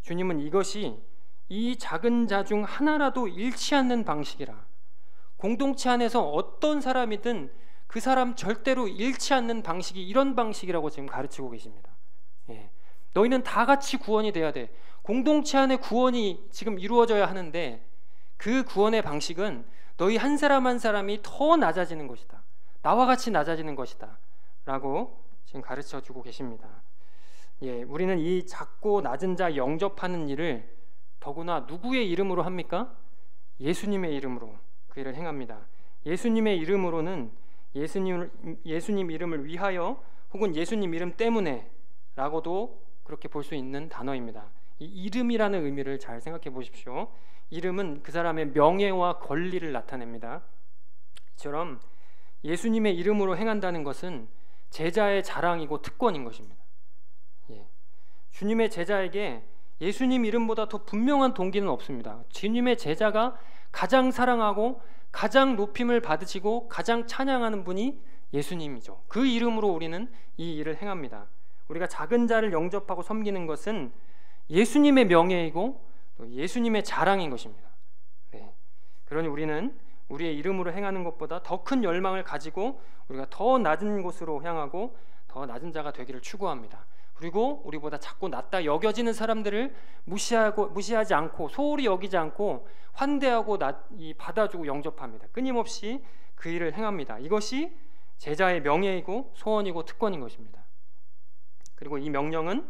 Speaker 2: 주님은 이것이 이 작은 자 중 하나라도 잃지 않는 방식이라, 공동체 안에서 어떤 사람이든 그 사람 절대로 잃지 않는 방식이 이런 방식이라고 지금 가르치고 계십니다. 예. 너희는 다 같이 구원이 돼야 돼. 공동체 안에 구원이 지금 이루어져야 하는데 그 구원의 방식은 너희 한 사람 한 사람이 더 낮아지는 것이다. 나와 같이 낮아지는 것이다 라고 지금 가르쳐주고 계십니다. 예, 우리는 이 작고 낮은 자 영접하는 일을 더구나 누구의 이름으로 합니까? 예수님의 이름으로 그 일을 행합니다. 예수님의 이름으로는 예수님 이름을 위하여 혹은 예수님 이름 때문에 라고도 그렇게 볼 수 있는 단어입니다. 이 이름이라는 의미를 잘 생각해 보십시오. 이름은 그 사람의 명예와 권리를 나타냅니다. 이처럼 예수님의 이름으로 행한다는 것은 제자의 자랑이고 특권인 것입니다. 예. 주님의 제자에게 예수님 이름보다 더 분명한 동기는 없습니다. 주님의 제자가 가장 사랑하고 가장 높임을 받으시고 가장 찬양하는 분이 예수님이죠. 그 이름으로 우리는 이 일을 행합니다. 우리가 작은 자를 영접하고 섬기는 것은 예수님의 명예이고 또 예수님의 자랑인 것입니다. 네. 그러니 우리는 우리의 이름으로 행하는 것보다 더 큰 열망을 가지고 우리가 더 낮은 곳으로 향하고 더 낮은 자가 되기를 추구합니다. 그리고 우리보다 작고 낮다 여겨지는 사람들을 무시하지 않고 소홀히 여기지 않고 환대하고 받아주고 영접합니다. 끊임없이 그 일을 행합니다. 이것이 제자의 명예이고 소원이고 특권인 것입니다. 그리고 이 명령은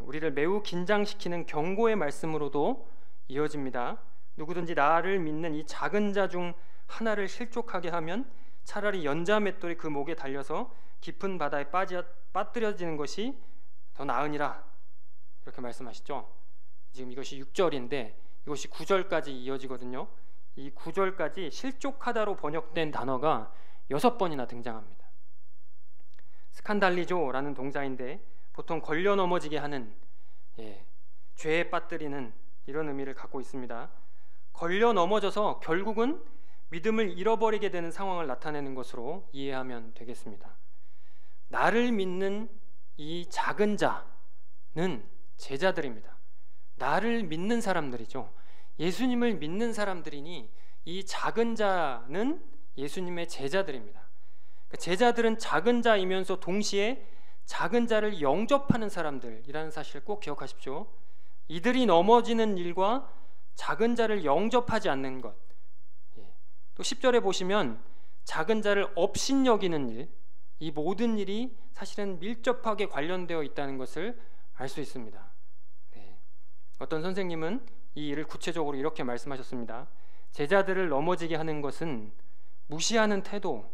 Speaker 2: 우리를 매우 긴장시키는 경고의 말씀으로도 이어집니다. 누구든지 나를 믿는 이 작은 자 중 하나를 실족하게 하면 차라리 연자 맷돌이 그 목에 달려서 깊은 바다에 빠뜨려지는 것이 더 나으니라 이렇게 말씀하시죠. 지금 이것이 6절인데 이것이 9절까지 이어지거든요. 이 9절까지 실족하다로 번역된 단어가 6번이나 등장합니다. 스칸달리조라는 동사인데 보통 걸려 넘어지게 하는, 죄에 빠뜨리는 이런 의미를 갖고 있습니다. 걸려 넘어져서 결국은 믿음을 잃어버리게 되는 상황을 나타내는 것으로 이해하면 되겠습니다. 나를 믿는 이 작은 자는 제자들입니다. 나를 믿는 사람들이죠. 예수님을 믿는 사람들이니 이 작은 자는 예수님의 제자들입니다. 제자들은 작은 자이면서 동시에 작은 자를 영접하는 사람들이라는 사실을 꼭 기억하십시오. 이들이 넘어지는 일과 작은 자를 영접하지 않는 것. 또 10절에 보시면 작은 자를 업신여기는 일, 이 모든 일이 사실은 밀접하게 관련되어 있다는 것을 알 수 있습니다. 네. 어떤 선생님은 이 일을 구체적으로 이렇게 말씀하셨습니다. 제자들을 넘어지게 하는 것은 무시하는 태도,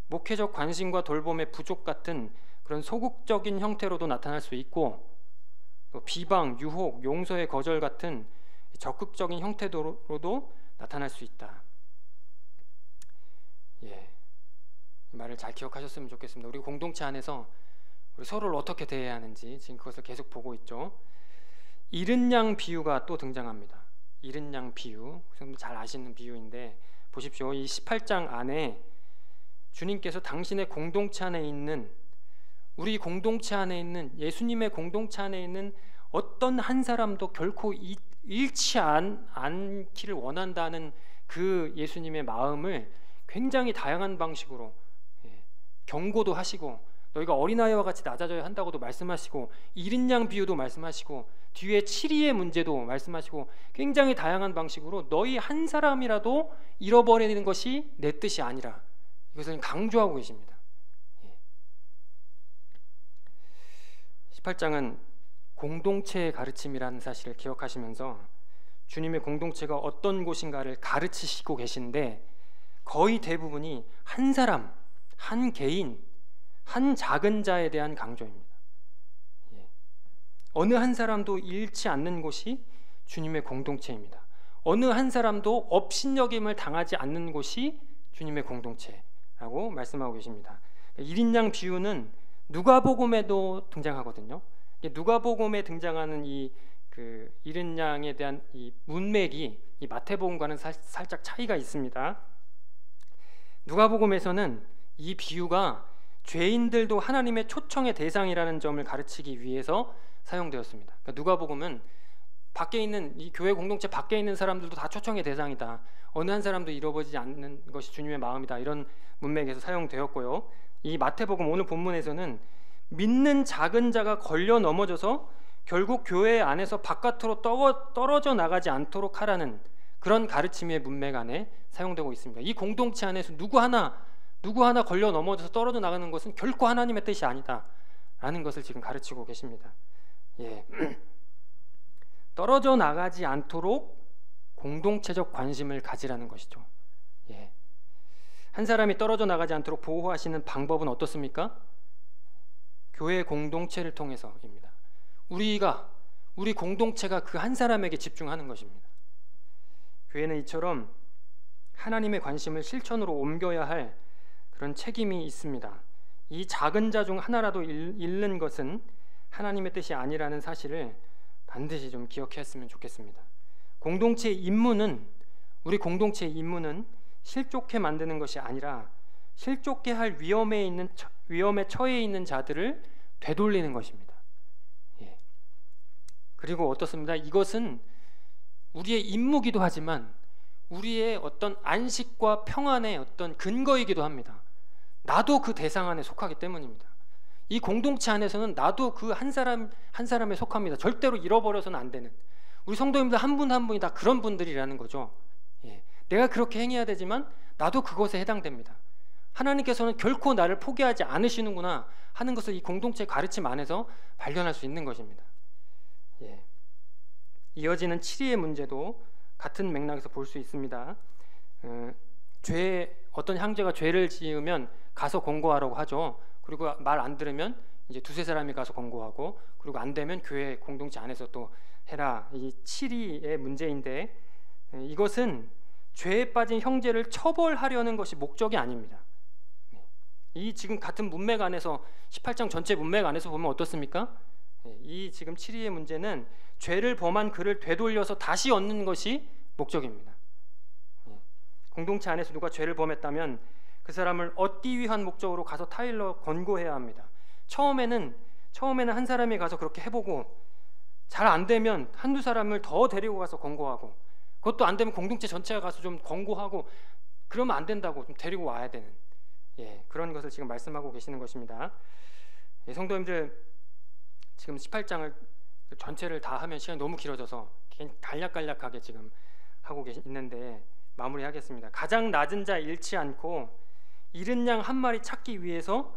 Speaker 2: 목회적 관심과 돌봄의 부족 같은 그런 소극적인 형태로도 나타날 수 있고, 또 비방, 유혹, 용서의 거절 같은 적극적인 형태로도 나타날 수 있다. 예, 이 말을 잘 기억하셨으면 좋겠습니다. 우리 공동체 안에서 우리 서로를 어떻게 대해야 하는지 지금 그것을 계속 보고 있죠. 잃은 양 비유가 또 등장합니다. 잃은 양 비유, 잘 아시는 비유인데 보십시오. 이 18장 안에 주님께서 당신의 공동체 안에 있는, 우리 공동체 안에 있는, 예수님의 공동체 안에 있는 어떤 한 사람도 결코 잃지 않기를 원한다는 그 예수님의 마음을 굉장히 다양한 방식으로 경고도 하시고, 너희가 어린아이와 같이 낮아져야 한다고도 말씀하시고, 잃은 양 비유도 말씀하시고, 뒤에 7위의 문제도 말씀하시고, 굉장히 다양한 방식으로 너희 한 사람이라도 잃어버리는 것이 내 뜻이 아니라, 이것을 강조하고 계십니다. 18장은 공동체의 가르침이라는 사실을 기억하시면서 주님의 공동체가 어떤 곳인가를 가르치시고 계신데, 거의 대부분이 한 사람, 한 개인, 한 작은 자에 대한 강조입니다. 어느 한 사람도 잃지 않는 곳이 주님의 공동체입니다. 어느 한 사람도 업신여김을 당하지 않는 곳이 주님의 공동체라고 말씀하고 계십니다. 1인 양 비유는 누가복음에도 등장하거든요. 누가복음에 등장하는 이 잃은 양에 대한 이 문맥이 이 마태복음과는 살짝 차이가 있습니다. 누가복음에서는 이 비유가 죄인들도 하나님의 초청의 대상이라는 점을 가르치기 위해서 사용되었습니다. 그러니까 누가복음은 밖에 있는 이 교회 공동체 밖에 있는 사람들도 다 초청의 대상이다. 어느 한 사람도 잃어버리지 않는 것이 주님의 마음이다. 이런 문맥에서 사용되었고요. 이 마태복음 오늘 본문에서는 믿는 작은 자가 걸려 넘어져서 결국 교회 안에서 바깥으로 떨어져 나가지 않도록 하라는 그런 가르침의 문맥 안에 사용되고 있습니다. 이 공동체 안에서 누구 하나 걸려 넘어져서 떨어져 나가는 것은 결코 하나님의 뜻이 아니다 라는 것을 지금 가르치고 계십니다. 예. 떨어져 나가지 않도록 공동체적 관심을 가지라는 것이죠. 예. 한 사람이 떨어져 나가지 않도록 보호하시는 방법은 어떻습니까? 교회 공동체를 통해서입니다. 우리 공동체가 그 한 사람에게 집중하는 것입니다. 교회는 이처럼 하나님의 관심을 실천으로 옮겨야 할 그런 책임이 있습니다. 이 작은 자 중 하나라도 잃는 것은 하나님의 뜻이 아니라는 사실을 반드시 좀 기억했으면 좋겠습니다. 우리 공동체의 임무는 실족해 만드는 것이 아니라 실족해 할 위험에 처해 있는 자들을 되돌리는 것입니다. 예. 그리고 어떻습니다? 이것은 우리의 임무기도 하지만 우리의 어떤 안식과 평안의 어떤 근거이기도 합니다. 나도 그 대상 안에 속하기 때문입니다. 이 공동체 안에서는 나도 그 한 사람에 속합니다. 절대로 잃어버려서는 안 되는, 우리 성도님들 한 분 한 분이 다 그런 분들이라는 거죠. 예. 내가 그렇게 행해야 되지만 나도 그것에 해당됩니다. 하나님께서는 결코 나를 포기하지 않으시는구나 하는 것을 이 공동체 가르침 안에서 발견할 수 있는 것입니다. 예. 이어지는 7위의 문제도 같은 맥락에서 볼 수 있습니다. 어떤 형제가 죄를 지으면 가서 권고하라고 하죠. 그리고 말 안 들으면 이제 두세 사람이 가서 권고하고, 그리고 안 되면 교회 공동체 안에서 또 해라. 이 7위의 문제인데, 이것은 죄에 빠진 형제를 처벌하려는 것이 목적이 아닙니다. 이 지금 같은 문맥 안에서 18장 전체 문맥 안에서 보면 어떻습니까? 이 지금 7위의 문제는 죄를 범한 그를 되돌려서 다시 얻는 것이 목적입니다. 공동체 안에서 누가 죄를 범했다면 그 사람을 얻기 위한 목적으로 가서 타일러 권고해야 합니다. 처음에는 한 사람이 가서 그렇게 해보고 잘 안 되면 한두 사람을 더 데리고 가서 권고하고, 그것도 안 되면 공동체 전체가 가서 좀 권고하고, 그러면 안 된다고 좀 데리고 와야 되는, 그런 것을 지금 말씀하고 계시는 것입니다. 성도님들, 지금 18장을 전체를 다 하면 시간이 너무 길어져서 간략간략하게 지금 하고 있는데 마무리하겠습니다. 가장 낮은 자 잃지 않고 잃은 양 한 마리 찾기 위해서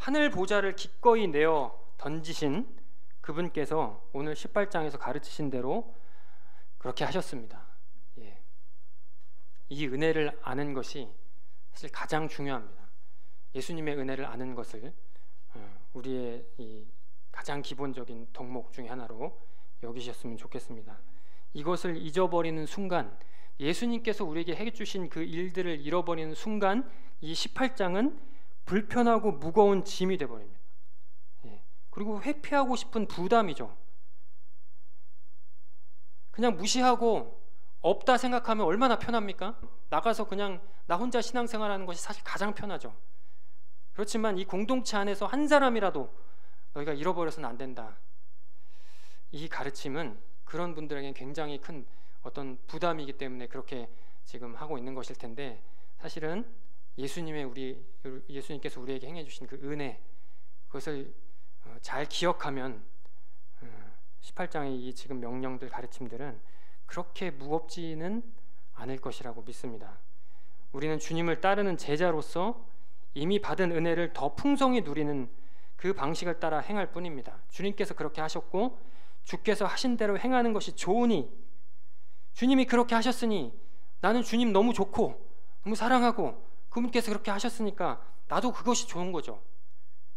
Speaker 2: 하늘 보좌를 기꺼이 내어 던지신 그분께서 오늘 18장에서 가르치신 대로 그렇게 하셨습니다. 예. 이 은혜를 아는 것이 사실 가장 중요합니다. 예수님의 은혜를 아는 것을 우리의 이 가장 기본적인 덕목 중에 하나로 여기셨으면 좋겠습니다. 이것을 잊어버리는 순간, 예수님께서 우리에게 해주신 그 일들을 잃어버리는 순간 이 18장은 불편하고 무거운 짐이 되어버립니다. 예. 그리고 회피하고 싶은 부담이죠. 그냥 무시하고 없다 생각하면 얼마나 편합니까? 나가서 그냥 나 혼자 신앙생활하는 것이 사실 가장 편하죠. 그렇지만 이 공동체 안에서 한 사람이라도 너희가 잃어버려서는 안 된다. 이 가르침은 그런 분들에게 굉장히 큰 어떤 부담이기 때문에 그렇게 지금 하고 있는 것일 텐데, 사실은 예수님께서 우리에게 행해 주신 그 은혜, 그것을 잘 기억하면 18장의 이 지금 명령들, 가르침들은 그렇게 무겁지는 않을 것이라고 믿습니다. 우리는 주님을 따르는 제자로서 이미 받은 은혜를 더 풍성히 누리는 그 방식을 따라 행할 뿐입니다. 주님께서 그렇게 하셨고 주께서 하신 대로 행하는 것이 좋으니, 주님이 그렇게 하셨으니 나는 주님 너무 좋고 너무 사랑하고 그분께서 그렇게 하셨으니까 나도 그것이 좋은 거죠.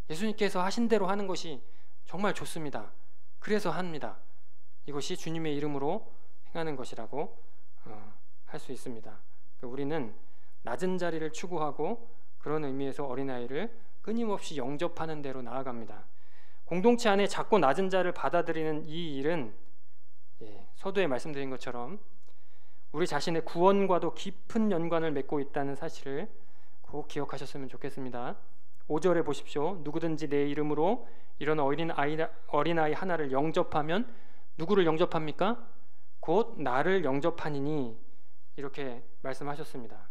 Speaker 2: 예수님께서 하신 대로 하는 것이 정말 좋습니다. 그래서 합니다. 이것이 주님의 이름으로 행하는 것이라고 할 수 있습니다. 우리는 낮은 자리를 추구하고 그런 의미에서 어린아이를 끊임없이 영접하는 대로 나아갑니다. 공동체 안에 작고 낮은 자를 받아들이는 이 일은 서두에 말씀드린 것처럼 우리 자신의 구원과도 깊은 연관을 맺고 있다는 사실을 꼭 기억하셨으면 좋겠습니다. 5절에 보십시오. 누구든지 내 이름으로 이런 어린아이 하나를 영접하면 누구를 영접합니까? 곧 나를 영접하니니, 이렇게 말씀하셨습니다.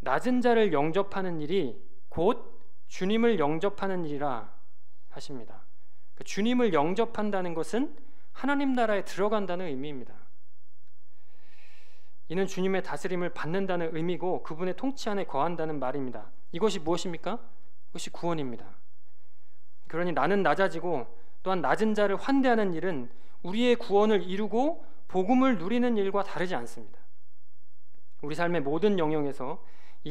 Speaker 2: 낮은 자를 영접하는 일이 곧 주님을 영접하는 일이라 하십니다. 주님을 영접한다는 것은 하나님 나라에 들어간다는 의미입니다. 이는 주님의 다스림을 받는다는 의미고 그분의 통치 안에 거한다는 말입니다. 이것이 무엇입니까? 그것이 구원입니다. 그러니 나는 낮아지고 또한 낮은 자를 환대하는 일은 우리의 구원을 이루고 복음을 누리는 일과 다르지 않습니다. 우리 삶의 모든 영역에서 이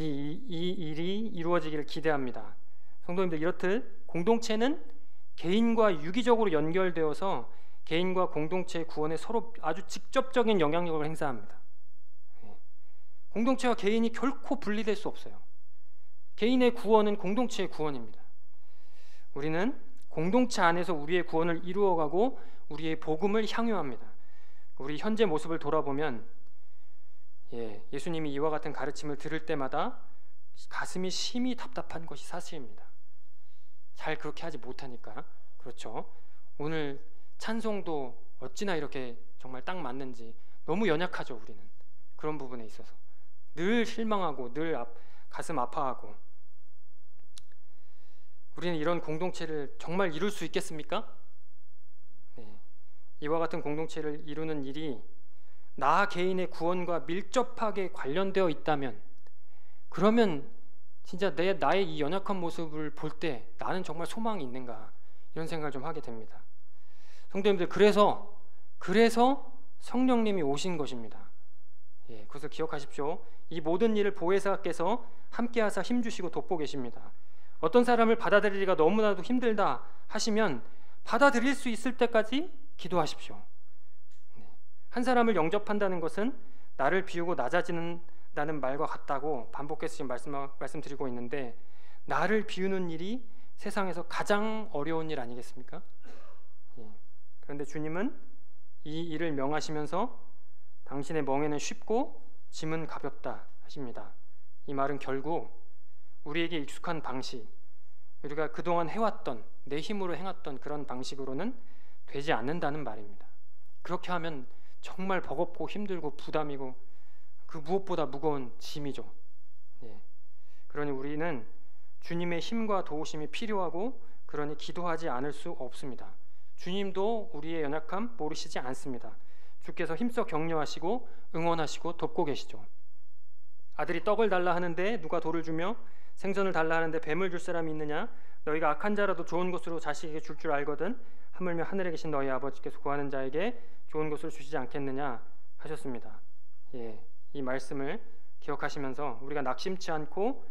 Speaker 2: 일이 이루어지기를 기대합니다. 성도님들, 이렇듯 공동체는 개인과 유기적으로 연결되어서 개인과 공동체의 구원에 서로 아주 직접적인 영향력을 행사합니다. 공동체와 개인이 결코 분리될 수 없어요. 개인의 구원은 공동체의 구원입니다. 우리는 공동체 안에서 우리의 구원을 이루어가고 우리의 복음을 향유합니다. 우리 현재 모습을 돌아보면 예수님이 이와 같은 가르침을 들을 때마다 가슴이 심히 답답한 것이 사실입니다. 잘 그렇게 하지 못하니까. 그렇죠. 오늘 찬송도 어찌나 이렇게 정말 딱 맞는지 너무 연약하죠. 우리는 그런 부분에 있어서 늘 실망하고 늘 가슴 아파하고. 우리는 이런 공동체를 정말 이룰 수 있겠습니까? 이와 같은 공동체를 이루는 일이 나 개인의 구원과 밀접하게 관련되어 있다면, 그러면 진짜 나의 이 연약한 모습을 볼 때 나는 정말 소망이 있는가, 이런 생각을 좀 하게 됩니다. 성도님들, 그래서 성령님이 오신 것입니다. 그것을 기억하십시오. 이 모든 일을 보혜사께서 함께하사 힘주시고 돕고 계십니다. 어떤 사람을 받아들이기가 너무나도 힘들다 하시면 받아들일 수 있을 때까지 기도하십시오. 한 사람을 영접한다는 것은 나를 비우고 낮아지는다는 말과 같다고 반복해서 지금 말씀드리고 있는데, 나를 비우는 일이 세상에서 가장 어려운 일 아니겠습니까? 그런데 주님은 이 일을 명하시면서 당신의 멍에는 쉽고 짐은 가볍다 하십니다. 이 말은 결국 우리에게 익숙한 방식, 우리가 그동안 해왔던, 내 힘으로 행했던 그런 방식으로는 되지 않는다는 말입니다. 그렇게 하면 정말 버겁고 힘들고 부담이고 그 무엇보다 무거운 짐이죠. 그러니 우리는 주님의 힘과 도우심이 필요하고, 그러니 기도하지 않을 수 없습니다. 주님도 우리의 연약함 모르시지 않습니다. 주께서 힘써 격려하시고 응원하시고 돕고 계시죠. 아들이 떡을 달라 하는데 누가 돌을 주며 생선을 달라 하는데 뱀을 줄 사람이 있느냐? 너희가 악한 자라도 좋은 것으로 자식에게 줄 줄 알거든 하물며 하늘에 계신 너희 아버지께서 구하는 자에게 좋은 것을 주시지 않겠느냐 하셨습니다. 이 말씀을 기억하시면서 우리가 낙심치 않고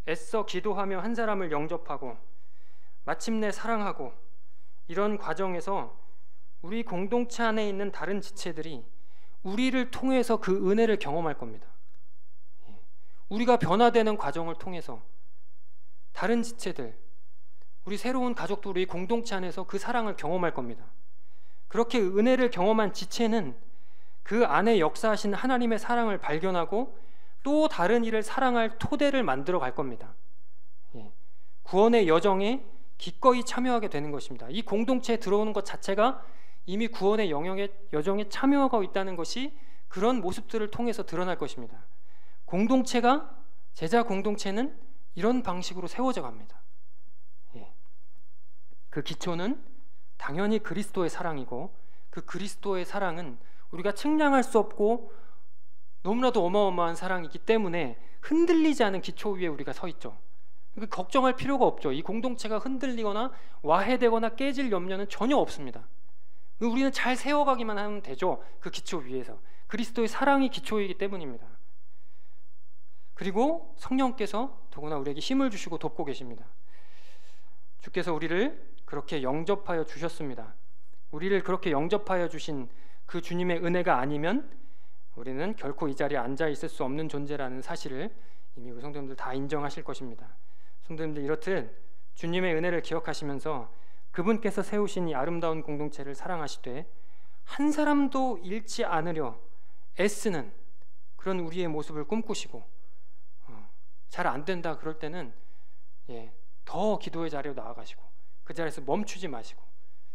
Speaker 2: 애써 기도하며 한 사람을 영접하고 마침내 사랑하고 이런 과정에서 우리 공동체 안에 있는 다른 지체들이 우리를 통해서 그 은혜를 경험할 겁니다. 우리가 변화되는 과정을 통해서 다른 지체들, 우리 새로운 가족도 우리 공동체 안에서 그 사랑을 경험할 겁니다. 그렇게 은혜를 경험한 지체는 그 안에 역사하신 하나님의 사랑을 발견하고 또 다른 이를 사랑할 토대를 만들어 갈 겁니다. 구원의 여정에 기꺼이 참여하게 되는 것입니다. 이 공동체에 들어오는 것 자체가 이미 구원의 여정에 참여하고 있다는 것이 그런 모습들을 통해서 드러날 것입니다. 공동체가, 제자 공동체는 이런 방식으로 세워져 갑니다. 그 기초는 당연히 그리스도의 사랑이고, 그 그리스도의 사랑은 우리가 측량할 수 없고 너무나도 어마어마한 사랑이기 때문에 흔들리지 않은 기초 위에 우리가 서 있죠. 걱정할 필요가 없죠. 이 공동체가 흔들리거나 와해되거나 깨질 염려는 전혀 없습니다. 우리는 잘 세워가기만 하면 되죠. 그 기초 위에서 그리스도의 사랑이 기초이기 때문입니다. 그리고 성령께서 더구나 우리에게 힘을 주시고 돕고 계십니다. 주께서 우리를 그렇게 영접하여 주셨습니다. 우리를 그렇게 영접하여 주신 그 주님의 은혜가 아니면 우리는 결코 이 자리에 앉아 있을 수 없는 존재라는 사실을 이미 우리 성도님들 다 인정하실 것입니다. 성도님들, 이렇듯 주님의 은혜를 기억하시면서 그분께서 세우신 이 아름다운 공동체를 사랑하시되 한 사람도 잃지 않으려 애쓰는 그런 우리의 모습을 꿈꾸시고, 잘 안 된다 그럴 때는 더 기도의 자리로 나아가시고 그 자리에서 멈추지 마시고,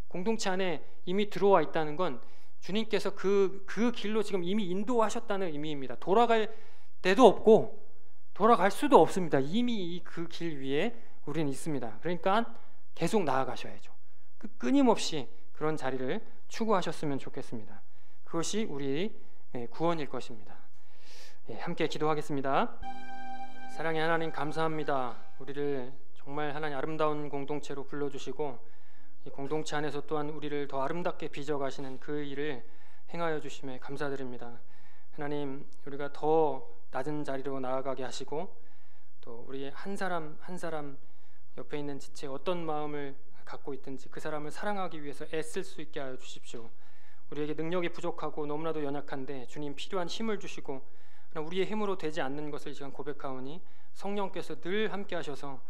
Speaker 2: 공동체 안에 이미 들어와 있다는 건 주님께서 그 길로 지금 이미 인도하셨다는 의미입니다. 돌아갈 데도 없고 돌아갈 수도 없습니다. 이미 그 길 위에 우리는 있습니다. 그러니까 계속 나아가셔야죠. 끊임없이 그런 자리를 추구하셨으면 좋겠습니다. 그것이 우리 구원일 것입니다. 함께 기도하겠습니다. 사랑의 하나님, 감사합니다. 우리를 정말 하나님 아름다운 공동체로 불러주시고 이 공동체 안에서 또한 우리를 더 아름답게 빚어가시는 그 일을 행하여 주심에 감사드립니다. 하나님, 우리가 더 낮은 자리로 나아가게 하시고 또 우리 한 사람 한 사람 옆에 있는 지체 어떤 마음을 갖고 있든지 그 사람을 사랑하기 위해서 애쓸 수 있게 하여 주십시오. 우리에게 능력이 부족하고 너무나도 연약한데 주님 필요한 힘을 주시고, 우리의 힘으로 되지 않는 것을 지금 고백하오니 성령께서 늘 함께 하셔서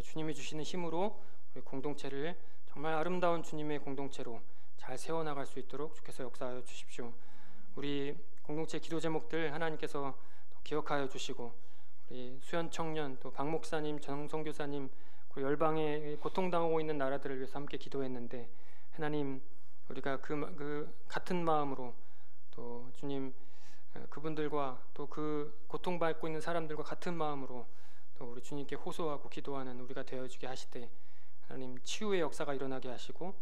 Speaker 2: 주님이 주시는 힘으로 우리 공동체를 정말 아름다운 주님의 공동체로 잘 세워나갈 수 있도록 주께서 역사하여 주십시오. 우리 공동체 기도 제목들 하나님께서 기억하여 주시고, 우리 수연 청년, 또 박 목사님, 정 선교사님, 그 열방에 고통당하고 있는 나라들을 위해서 함께 기도했는데, 하나님, 우리가 그 같은 마음으로 또 주님 그분들과 또 그 고통받고 있는 사람들과 같은 마음으로 또 우리 주님께 호소하고 기도하는 우리가 되어주게 하시되, 하나님 치유의 역사가 일어나게 하시고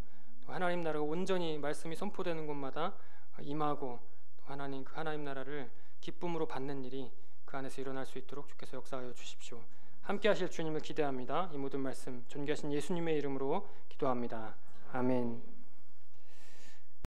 Speaker 2: 또 하나님 나라가 온전히 말씀이 선포되는 곳마다 임하고 또 하나님 그 하나님 나라를 기쁨으로 받는 일이 그 안에서 일어날 수 있도록 주께서 역사하여 주십시오. 함께 하실 주님을 기대합니다. 이 모든 말씀 존귀하신 예수님의 이름으로 기도합니다. 아멘.